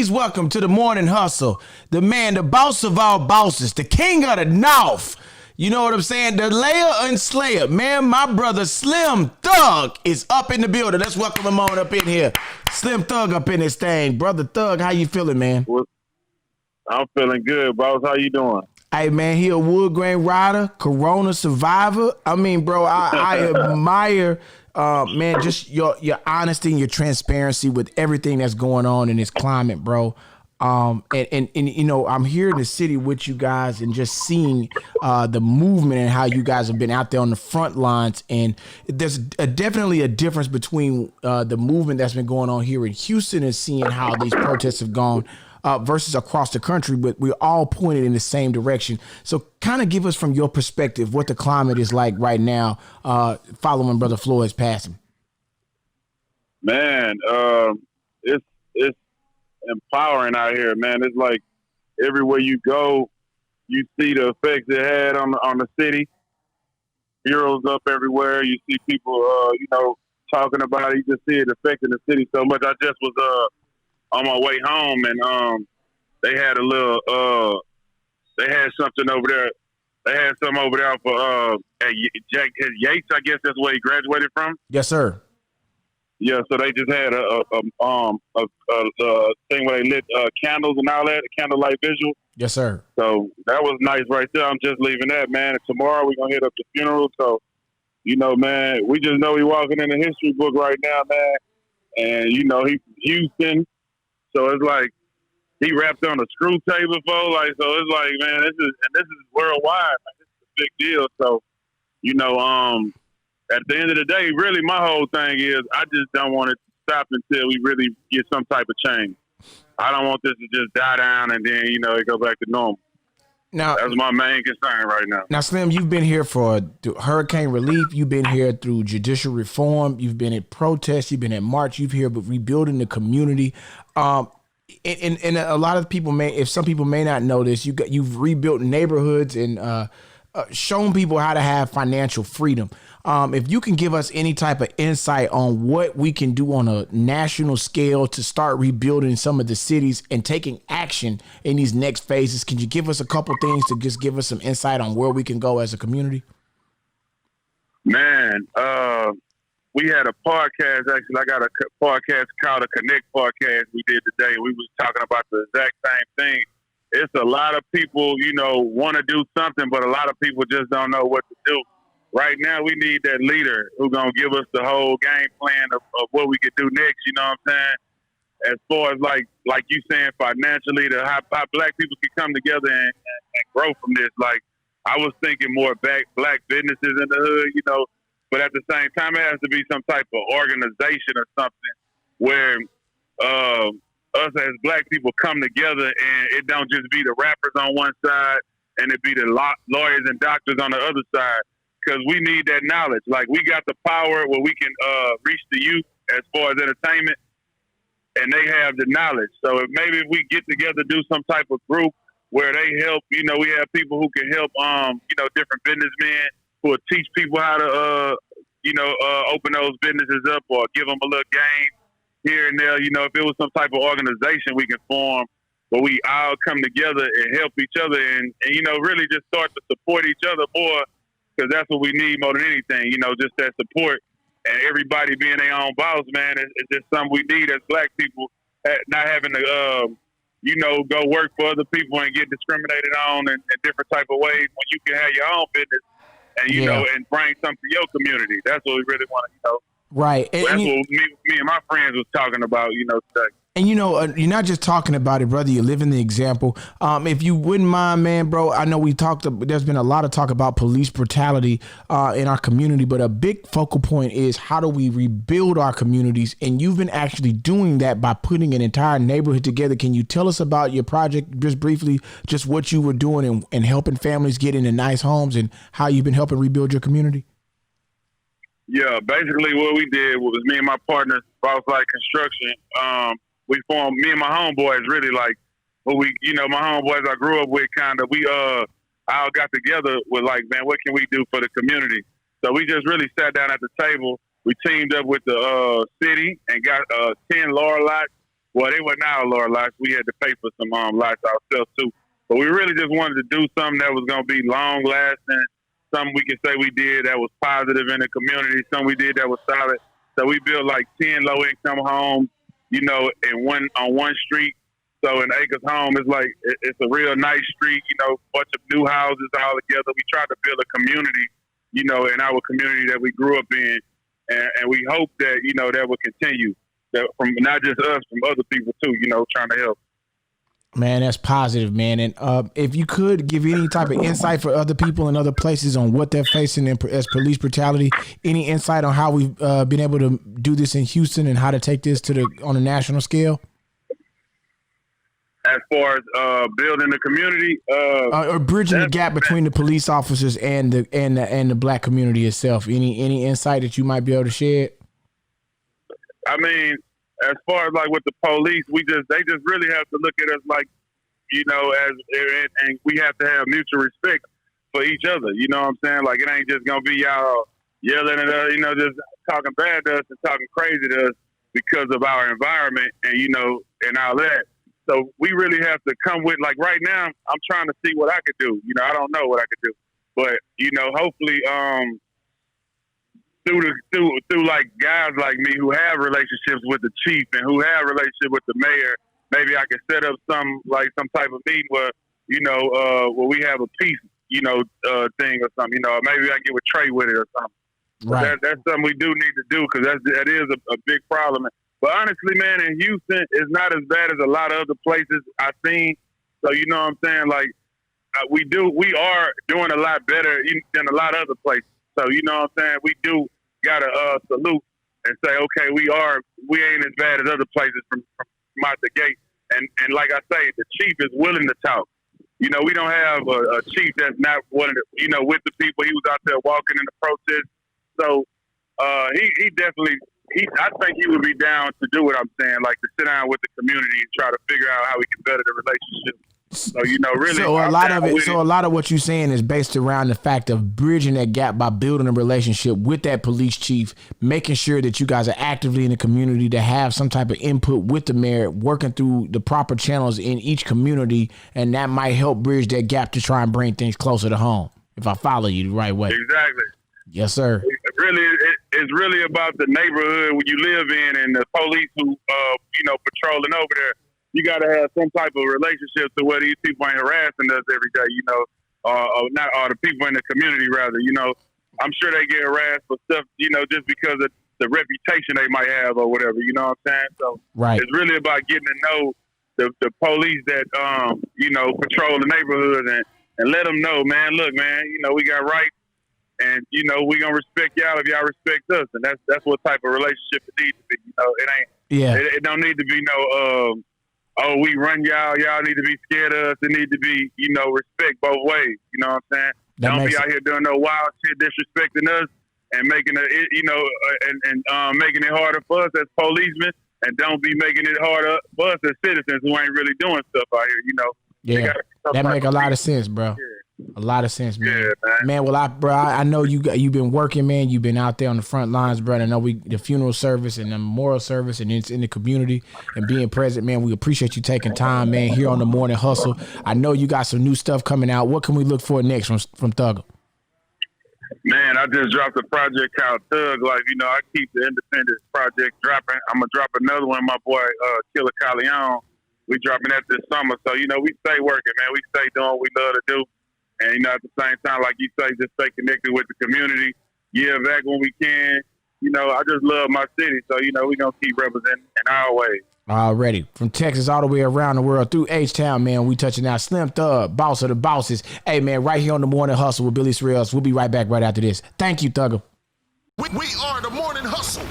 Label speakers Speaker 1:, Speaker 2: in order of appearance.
Speaker 1: Please welcome to the Morning Hustle, the man, the boss of all bosses, the king of the North. You know what I'm saying? The layer and slayer. Man, my brother Slim Thug is up in the building. Let's welcome him on up in here. Slim Thug up in this thing. Brother Thug, how you feeling, man?
Speaker 2: I'm feeling good, boss. How you doing?
Speaker 1: Hey, man, he a wood grain rider, Corona survivor. I mean, bro, I admire, man, just your honesty and your transparency with everything that's going on in this climate, bro. And you know, I'm here in the city with you guys and just seeing the movement and how you guys have been out there on the front lines. And there's definitely a difference between the movement that's been going on here in Houston and seeing how these protests have gone versus across the country, but we're all pointed in the same direction. So kind of give us from your perspective what the climate is like right now following Brother Floyd's passing.
Speaker 2: Man, it's empowering out here, man. It's like everywhere you go, you see the effects it had on the city. Heroes up everywhere. You see people, talking about it. You just see it affecting the city so much. I just was on my way home, and they had they had something over there. They had something over there for at Yates. I guess that's where he graduated from.
Speaker 1: Yes, sir.
Speaker 2: Yeah, so they just had a thing where they lit candles and all that, a candlelight visual.
Speaker 1: Yes, sir.
Speaker 2: So that was nice right there. I'm just leaving that, man. And tomorrow we're going to hit up the funeral. So, man, we just know he's walking in the history book right now, man. And, he's from Houston. So it's like he rapped on a screw tape before. Like, so it's like, man, this is worldwide. Man. This is a big deal. So, at the end of the day, really, my whole thing is I just don't want it to stop until we really get some type of change. I don't want this to just die down and then, it go back to normal.
Speaker 1: Now,
Speaker 2: that's my main concern right now.
Speaker 1: Now, Slim, you've been here for hurricane relief. You've been here through judicial reform. You've been at protests. You've been at march. You've here with rebuilding the community. And a lot of people if some people may not know this, you've rebuilt neighborhoods and shown people how to have financial freedom. If you can give us any type of insight on what we can do on a national scale to start rebuilding some of the cities and taking action in these next phases, can you give us a couple things to just give us some insight on where we can go as a community?
Speaker 2: Man, we had a podcast. Actually, I got a podcast called the Connect Podcast we did today. We was talking about the exact same thing. It's a lot of people, want to do something, but a lot of people just don't know what to do. Right now, we need that leader who's going to give us the whole game plan of what we could do next, you know what I'm saying? As far as like you saying financially, how black people can come together and grow from this. Like, I was thinking more black businesses in the hood, but at the same time, it has to be some type of organization or something where us as black people come together and it don't just be the rappers on one side and it be the lawyers and doctors on the other side. Because we need that knowledge. Like, we got the power where we can reach the youth as far as entertainment, and they have the knowledge. So maybe if we get together, do some type of group where they help, we have people who can help, different businessmen who will teach people how to, open those businesses up or give them a little game here and there. If it was some type of organization we can form where we all come together and help each other and really just start to support each other more. Because that's what we need more than anything, just that support and everybody being their own boss, man. It's just something we need as black people, not having to, go work for other people and get discriminated on in different type of ways when you can have your own business and, and bring something to your community. That's what we really want to,
Speaker 1: Right.
Speaker 2: That's what me and my friends was talking about, today.
Speaker 1: And, you're not just talking about it, brother. You're living the example. If you wouldn't mind, man, bro, I know there's been a lot of talk about police brutality in our community, but a big focal point is how do we rebuild our communities? And you've been actually doing that by putting an entire neighborhood together. Can you tell us about your project just briefly, just what you were doing and helping families get into nice homes and how you've been helping rebuild your community?
Speaker 2: Yeah, basically what we did was me and my partner, Boss Light Construction, we formed, me and my homeboys really like, my homeboys I grew up with we all got together with like, man, what can we do for the community? So we just really sat down at the table. We teamed up with the city and got 10 Laura lots Well, they were not our lots. We had to pay for some lots ourselves too. But we really just wanted to do something that was going to be long lasting. Something we can say we did that was positive in the community. Something we did that was solid. So we built like 10 low income homes, on one street. So in Acres Home, it's a real nice street, bunch of new houses all together. We tried to build a community, in our community that we grew up in. And we hope that, that will continue. That from not just us, from other people too, trying to help.
Speaker 1: Man, that's positive, man. And if you could give any type of insight for other people in other places on what they're facing as police brutality, any insight on how we've been able to do this in Houston and how to take this on a national scale?
Speaker 2: As far as building the community,
Speaker 1: or bridging the gap between the police officers and the black community itself. Any insight that you might be able to share?
Speaker 2: I mean, as far as like with the police, they just really have to look at us like, and we have to have mutual respect for each other. You know what I'm saying? Like, it ain't just gonna be y'all yelling at us, just talking bad to us and talking crazy to us because of our environment and and all that. So we really have to come with, like, right now, I'm trying to see what I could do. I don't know what I could do, but hopefully, through like guys like me who have relationships with the chief and who have relationship with the mayor, maybe I can set up some type of meeting where where we have a peace thing or something. Maybe I get with Trey with it or something.
Speaker 1: Right.
Speaker 2: That's something we do need to do because that is a big problem. But honestly, man, in Houston, it's not as bad as a lot of other places I've seen. So you know what I'm saying? Like we are doing a lot better than a lot of other places. So you know what I'm saying? We do gotta salute and say, okay, we ain't as bad as other places from out the gate. And like I say, the chief is willing to talk. We don't have a chief that's not willing to, with the people. He was out there walking in the protest. So he definitely, I think he would be down to do what I'm saying, like to sit down with the community and try to figure out how we can better the relationship. So, really.
Speaker 1: So a lot of what you're saying is based around the fact of bridging that gap by building a relationship with that police chief, making sure that you guys are actively in the community to have some type of input with the mayor, working through the proper channels in each community. And that might help bridge that gap to try and bring things closer to home. If I follow you the right way.
Speaker 2: Exactly.
Speaker 1: Yes, sir.
Speaker 2: It's really about the neighborhood where you live in and the police who, patrolling over there. You got to have some type of relationship to where these people ain't harassing us every day, or not all the people in the community, rather, I'm sure they get harassed for stuff, just because of the reputation they might have or whatever, you know what I'm saying? So
Speaker 1: right.
Speaker 2: It's really about getting to know the police that, patrol the neighborhood and let them know, man, look, man, we got rights and, we going to respect y'all if y'all respect us. And that's what type of relationship it needs to be. It ain't, it don't need to be no, we run y'all need to be scared of us. It need to be, respect both ways. You know what I'm saying? Don't be out here doing no wild shit, disrespecting us and making it, making it harder for us as policemen, and don't be making it harder for us as citizens who ain't really doing stuff out here,
Speaker 1: Yeah, that make a lot of sense, bro. Yeah. A lot of sense, man.
Speaker 2: Yeah, man.
Speaker 1: Well, I know you've been working, man. You've been out there on the front lines, bro. I know the funeral service and the memorial service and it's in the community and being present, man. We appreciate you taking time, man, here on the Morning Hustle. I know you got some new stuff coming out. What can we look for next from Thugger?
Speaker 2: Man, I just dropped a project called Thug Life. I keep the independent project dropping. I'm going to drop another one, my boy, Killer Calion. We dropping that this summer. So, we stay working, man. We stay doing what we love to do. And, at the same time, like you say, just stay connected with the community. Give back when we can. I just love my city. So, we're going to keep representing in our way.
Speaker 1: Already. From Texas all the way around the world through H-Town, man, we touching out. Slim Thug, boss of the bosses. Hey, man, right here on the Morning Hustle with Billy Sorrells. We'll be right back right after this. Thank you, Thugger.
Speaker 3: We are the Morning Hustle.